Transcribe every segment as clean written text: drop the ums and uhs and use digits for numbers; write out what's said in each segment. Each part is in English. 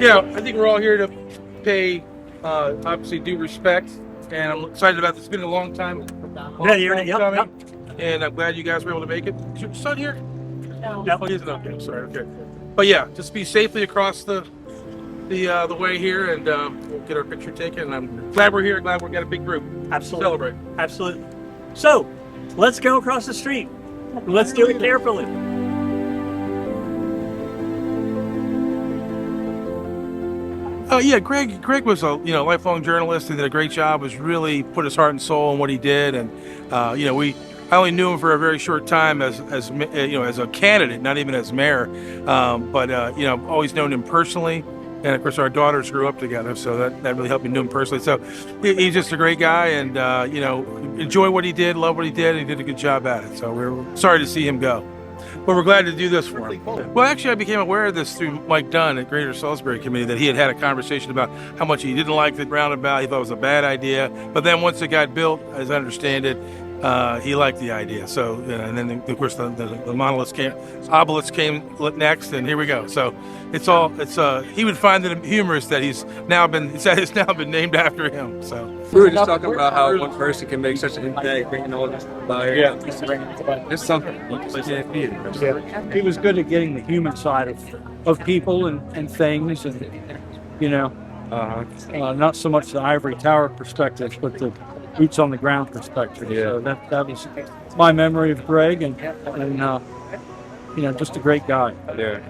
Yeah, I think we're all here to pay, obviously, due respect, and I'm excited about this. It's been a long time coming, and I'm glad you guys were able to make it. Is your son here? No. Oh, he's not. I'm sorry. Okay, but yeah, just be safely across the way here, and we'll get our picture taken. And I'm glad we're here. Glad we got a big group. Absolutely. Celebrate. Absolutely. So, let's go across the street. Let's do it carefully. Yeah, Greg was a lifelong journalist and did a great job. Was really put his heart and soul in what he did, and I only knew him for a very short time as a candidate, not even as mayor, but always known him personally, and of course our daughters grew up together, so that really helped me know him personally. So he's just a great guy, and enjoy what he did, love what he did, and he did a good job at it. So we're sorry to see him go. But we're glad to do this for him. Well, actually, I became aware of this through Mike Dunn at Greater Salisbury Committee, that he had a conversation about how much he didn't like the roundabout. He thought it was a bad idea. But then once it got built, as I understand it, he liked the idea. So, and then of course the obelisk came next, and here we go. So he would find it humorous that it's now been named after him. So we were just talking about how one person can make such an impact, bringing all this about here. Yeah, it's something you just can't beat it. Yeah, he was good at getting the human side of people and things, and not so much the ivory tower perspective, but the boots on the ground perspective. Yeah. So that was my memory of Greg, and just a great guy. Yeah.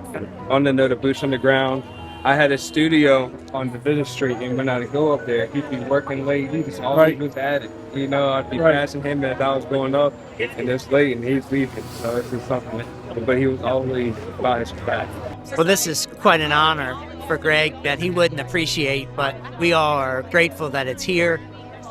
On the note of boots on the ground, I had a studio on Division Street, and when I'd go up there, he'd be working late. He was always at it. I'd be passing him as I was going up, and it's late, and he's leaving. So it's just something. But he was always about his craft. Well, this is quite an honor for Greg that he wouldn't appreciate, but we all are grateful that it's here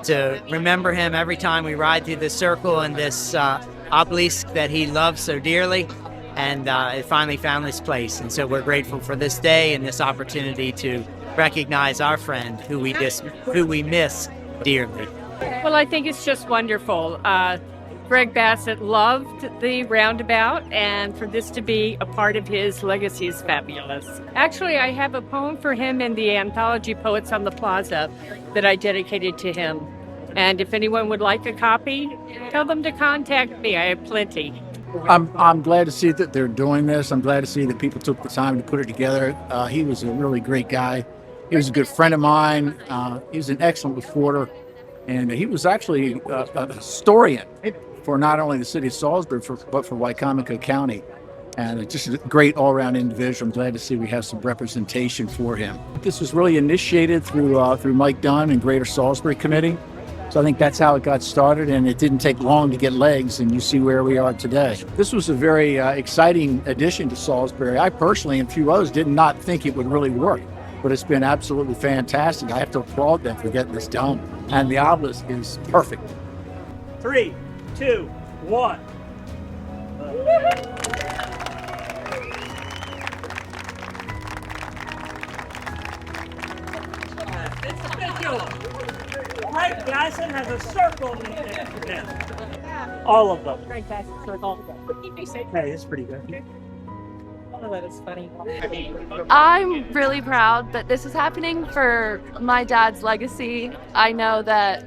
to remember him every time we ride through this circle and this obelisk that he loves so dearly, and it finally found this place. And so we're grateful for this day and this opportunity to recognize our friend who we miss dearly. Well, I think it's just wonderful. Greg Bassett loved the roundabout, and for this to be a part of his legacy is fabulous. Actually, I have a poem for him in the anthology Poets on the Plaza that I dedicated to him. And if anyone would like a copy, tell them to contact me. I have plenty. I'm glad to see that they're doing this. I'm glad to see that people took the time to put it together. He was a really great guy. He was a good friend of mine. He was an excellent reporter. And he was actually a historian for not only the city of Salisbury, but for Wycomico County. And just a great all-around individual. I'm glad to see we have some representation for him. This was really initiated through Mike Dunn and Greater Salisbury Committee. So I think that's how it got started, and it didn't take long to get legs, and you see where we are today. This was a very exciting addition to Salisbury. I personally and a few others did not think it would really work, but it's been absolutely fantastic. I have to applaud them for getting this done, and the obelisk is perfect. 3, 2, 1. It's official. Greg Bassett has a circle in him. All of them. Greg Bassett circle. Hey, it's pretty good. Oh, that is funny. I'm really proud that this is happening for my dad's legacy. I know that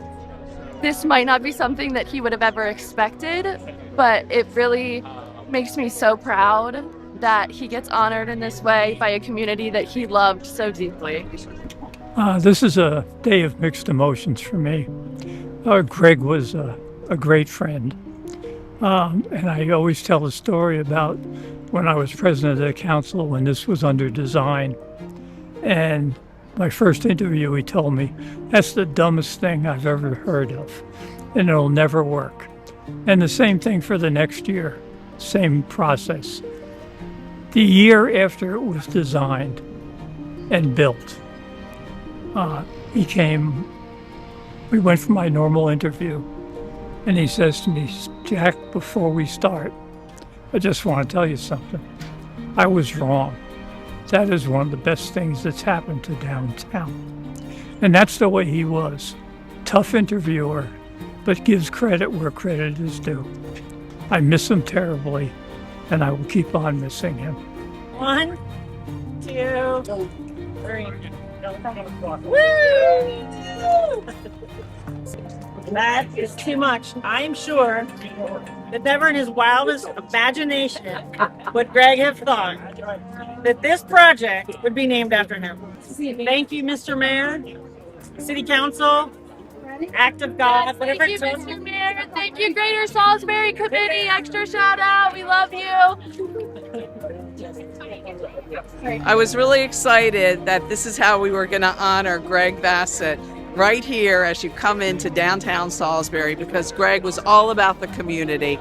this might not be something that he would have ever expected, but it really makes me so proud that he gets honored in this way by a community that he loved so deeply. This is a day of mixed emotions for me. Greg was a great friend. And I always tell a story about when I was president of the council when this was under design. And my first interview, he told me, that's the dumbest thing I've ever heard of, and it'll never work. And the same thing for the next year, same process. The year after it was designed and built, we went for my normal interview, and he says to me, Jack, before we start, I just want to tell you something. I was wrong. That is one of the best things that's happened to downtown. And that's the way he was. Tough interviewer, but gives credit where credit is due. I miss him terribly, and I will keep on missing him. 1, 2, 3. Woo! That is too much. I am sure that never in his wildest imagination would Greg have thought that this project would be named after him. Thank you, Mr. Mayor, City Council, Act of God, whatever Thank you, it takes. Mr. Mayor. Thank you, Greater Salisbury Committee. Extra shout out. We love you. I was really excited that this is how we were going to honor Greg Bassett right here as you come into downtown Salisbury, because Greg was all about the community.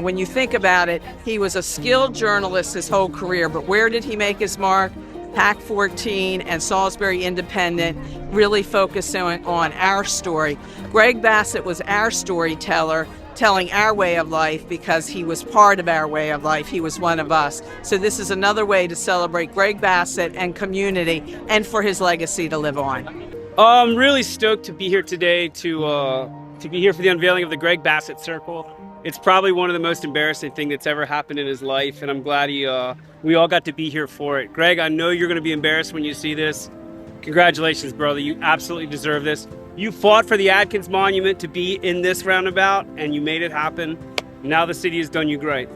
When you think about it, he was a skilled journalist his whole career, but where did he make his mark? PAC 14 and Salisbury Independent, really focusing on our story. Greg Bassett was our storyteller, telling our way of life because he was part of our way of life. He was one of us. So this is another way to celebrate Greg Bassett and community and for his legacy to live on. I'm really stoked to be here today to be here for the unveiling of the Greg Bassett Circle. It's probably one of the most embarrassing things that's ever happened in his life, and I'm glad we all got to be here for it. Greg, I know you're going to be embarrassed when you see this. Congratulations, brother. You absolutely deserve this. You fought for the Adkins Monument to be in this roundabout, and you made it happen. Now the city has done you great.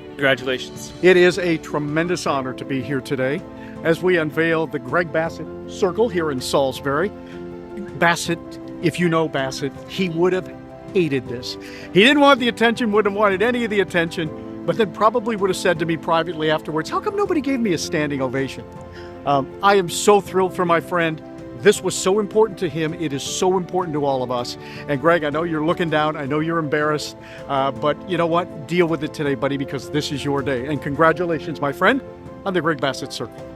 Congratulations. It is a tremendous honor to be here today as we unveil the Greg Bassett Circle here in Salisbury. Bassett, if you know Bassett, he would have hated this. He didn't want the attention, wouldn't have wanted any of the attention, but then probably would have said to me privately afterwards, how come nobody gave me a standing ovation? I am so thrilled for my friend. This was so important to him. It is so important to all of us. And Greg, I know you're looking down. I know you're embarrassed, but you know what? Deal with it today, buddy, because this is your day. And congratulations, my friend, on the Greg Bassett Circle.